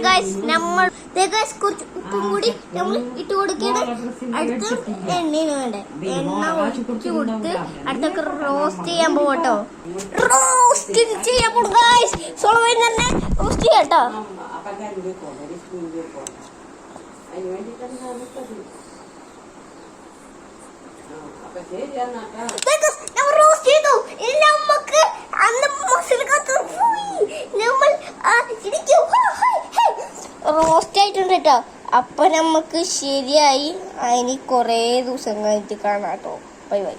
Guys നമ്മൾ കുറച്ച് ഉപ്പും കൂടി നമ്മൾ ഇട്ട് കൊടുക്കണം. അടുത്ത് എണ്ണയാണ് വേണ്ടേ, എണ്ണ ഒഴിച്ചു കൊടുത്ത് അടുത്തൊക്കെ റോസ്റ്റ് ചെയ്യാൻ പോകട്ടോ. റോസ്റ്റ് ചെയ്യാൻ പോകും ഗൈസ്. സോളവൻ തന്നെ റോസ്റ്റ് ചെയ്യാട്ടോ. റോസ്റ്റ് ചെയ്തു. ഇനി നമുക്ക് അന്ന് മസാലക്കകത്ത് നമ്മൾ റോസ്റ്റ് ആയിട്ടുണ്ട് കേട്ടോ. അപ്പൊ നമുക്ക് ശരിയായി. അതിന് കൊറേ ദിവസം കഴിഞ്ഞിട്ട് കാണാട്ടോ. Bye bye.